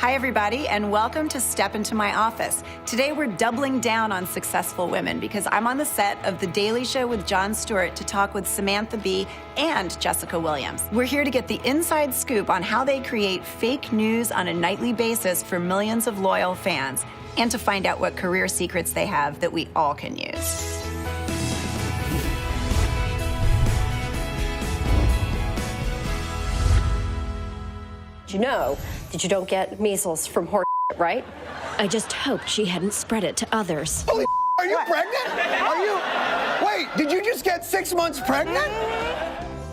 Hi, everybody, and welcome to Step Into My Office. Today, we're doubling down on successful women because I'm on the set of The Daily Show with Jon Stewart to talk with Samantha Bee and Jessica Williams. We're here to get the inside scoop on how they create fake news on a nightly basis for millions of loyal fans, and to find out what career secrets they have that we all can use. You know that you don't get measles from horse, right? I just hoped she hadn't spread it to others. Holy are you pregnant? Are you? Wait, did you just get 6 months pregnant?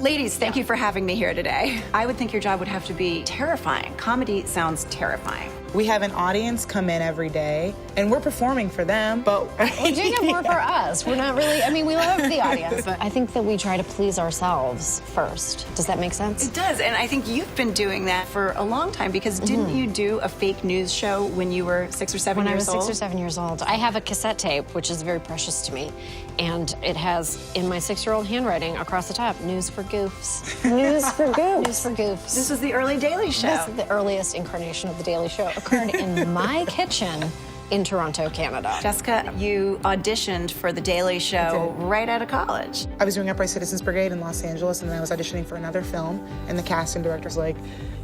Ladies, thank you for having me here today. I would think your job would have to be terrifying. Comedy sounds terrifying. We have an audience come in every day, and we're performing for them, but we're doing it more for us. We're not really, I mean, we love the audience, but I think that we try to please ourselves first. Does that make sense? It does, and I think you've been doing that for a long time, because didn't you do a fake news show when you were 6 or 7 years old? When I was 6 or 7 years old. I have a cassette tape, which is very precious to me, and it has, in my 6-year-old handwriting, across the top, news for goofs. News for goofs. News for goofs. This was the early Daily Show. This is the earliest incarnation of the Daily Show. Occurred in my kitchen in Toronto, Canada. Jessica, you auditioned for The Daily Show right out of college. I was doing Upright Citizens Brigade in Los Angeles, and then I was auditioning for another film, and the casting director's like,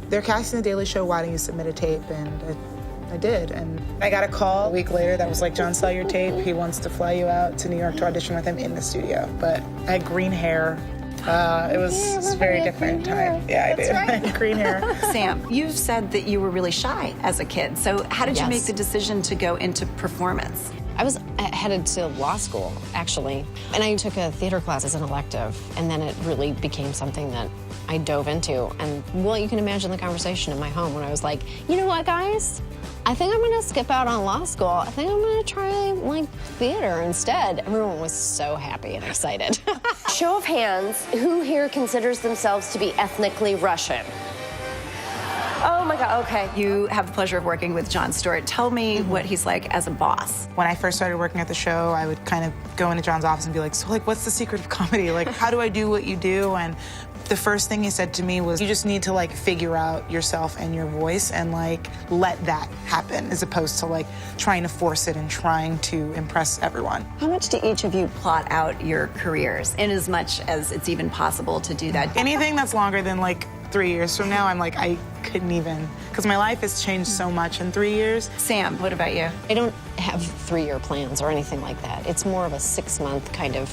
they're casting The Daily Show, why don't you submit a tape? And I did, and I got a call a week later that was like, John saw your tape, he wants to fly you out to New York to audition with him in the studio. But I had green hair. It was a very different time. Yeah, I did. Right. Green hair. Sam, you've said that you were really shy as a kid. So how did you make the decision to go into performance? I was headed to law school, actually, and I took a theater class as an elective, and then it really became something that I dove into. And, well, you can imagine the conversation in my home when I was like, you know what, guys? I think I'm gonna skip out on law school. I think I'm gonna try, like, theater instead. Everyone was so happy and excited. Show of hands, who here considers themselves to be ethnically Russian? Oh my God, okay. You have the pleasure of working with Jon Stewart. Tell me what he's like as a boss. When I first started working at the show, I would kind of go into John's office and be like, so, like, what's the secret of comedy? Like, how do I do what you do? And the first thing he said to me was, you just need to, like, figure out yourself and your voice and, like, let that happen, as opposed to, like, trying to force it and trying to impress everyone. How much do each of you plot out your careers, in as much as it's even possible to do that? Anything that's longer than, like, 3 years from now, I'm like, I couldn't even, because my life has changed so much in 3 years. Sam, what about you? I don't have 3-year plans or anything like that. It's more of a 6-month kind of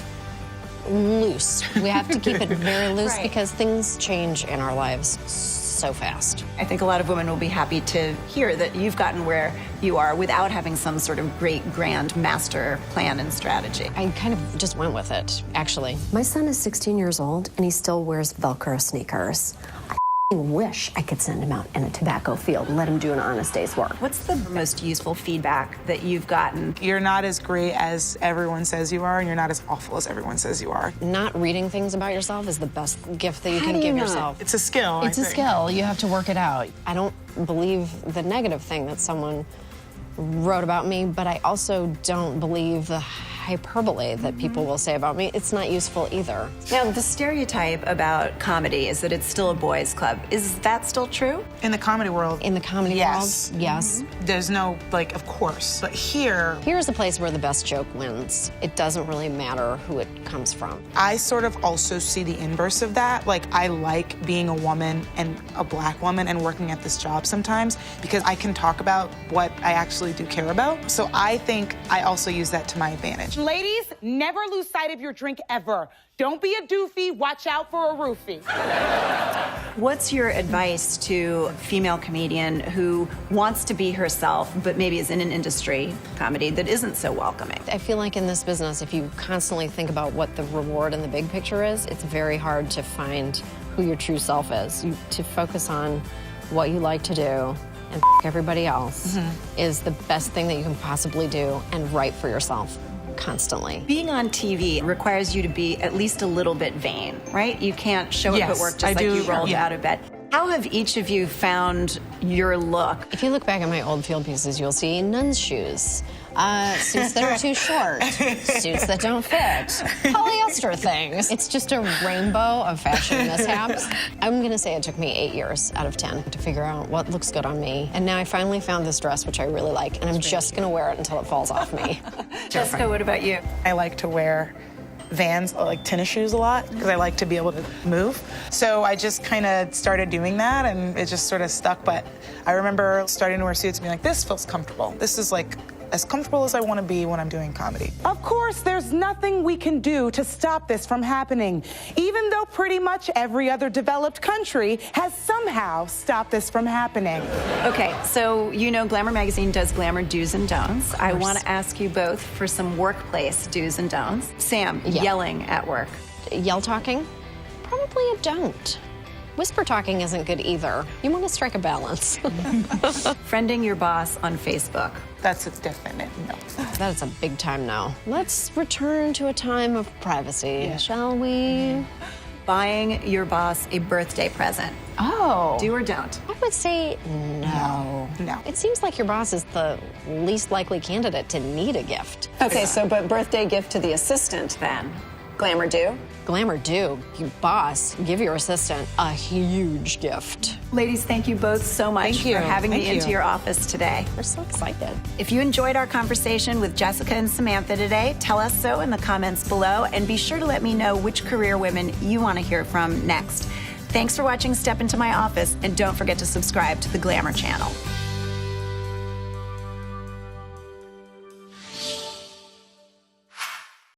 loose. We have to keep it very loose because things change in our lives so fast. I think a lot of women will be happy to hear that you've gotten where you are without having some sort of great grand master plan and strategy. I kind of just went with it, actually. My son is 16 years old, and he still wears Velcro sneakers. I wish I could send him out in a tobacco field and let him do an honest day's work. What's the most useful feedback that you've gotten? You're not as great as everyone says you are, and you're not as awful as everyone says you are. Not reading things about yourself is the best gift that you can give yourself. It's a skill, It's a skill. You have to work it out. I don't believe the negative thing that someone wrote about me, but I also don't believe the hyperbole that people will say about me. It's not useful either. Now, the stereotype about comedy is that it's still a boys' club. Is that still true? In the comedy world, In the comedy yes. world, yes. There's no, like, of course. But Here's the place where the best joke wins. It doesn't really matter who it comes from. I sort of also see the inverse of that. Like, I like being a woman and a black woman and working at this job sometimes because I can talk about what I actually do care about. So I think I also use that to my advantage. Ladies, never lose sight of your drink ever. Don't be a doofy, watch out for a roofie. What's your advice to a female comedian who wants to be herself, but maybe is in an industry, comedy, that isn't so welcoming? I feel like in this business, if you constantly think about what the reward and the big picture is, it's very hard to find who your true self is. To focus on what you like to do and everybody else is the best thing that you can possibly do, and write for yourself constantly. Being on TV requires you to be at least a little bit vain, right? You can't show up at work just like you rolled out of bed. How have each of you found your look? If you look back at my old field pieces, you'll see nun's shoes, suits that are too short, suits that don't fit, polyester things. It's just a rainbow of fashion mishaps. I'm gonna say it took me 8 years out of 10 to figure out what looks good on me. And now I finally found this dress, which I really like, and I'm just gonna wear it until it falls off me. Jessica, what about you? I like to wear Vans, like tennis shoes a lot, because I like to be able to move. So I just kind of started doing that, and it just sort of stuck. But I remember starting to wear suits and being like, this feels comfortable. This is like as comfortable as I want to be when I'm doing comedy. Of course, there's nothing we can do to stop this from happening, even though pretty much every other developed country has somehow stopped this from happening. Okay, so you know Glamour magazine does Glamour do's and don'ts. I want to ask you both for some workplace do's and don'ts. Sam, yelling at work. Yell talking? Probably a don't. Whisper talking isn't good either. You want to strike a balance. Friending your boss on Facebook. That's a definite no. That's a big time no. Let's return to a time of privacy, shall we? Buying your boss a birthday present. Oh. Do or don't? I would say no. No. It seems like your boss is the least likely candidate to need a gift. Okay, so but birthday gift to the assistant then. Glamour do? Glamour do. You boss, give your assistant a huge gift. Ladies, thank you both so much Thank you. for having me Thank into you. your office today. We're so excited. If you enjoyed our conversation with Jessica and Samantha today, tell us so in the comments below, and be sure to let me know which career women you want to hear from next. Thanks for watching Step Into My Office, and don't forget to subscribe to the Glamour channel.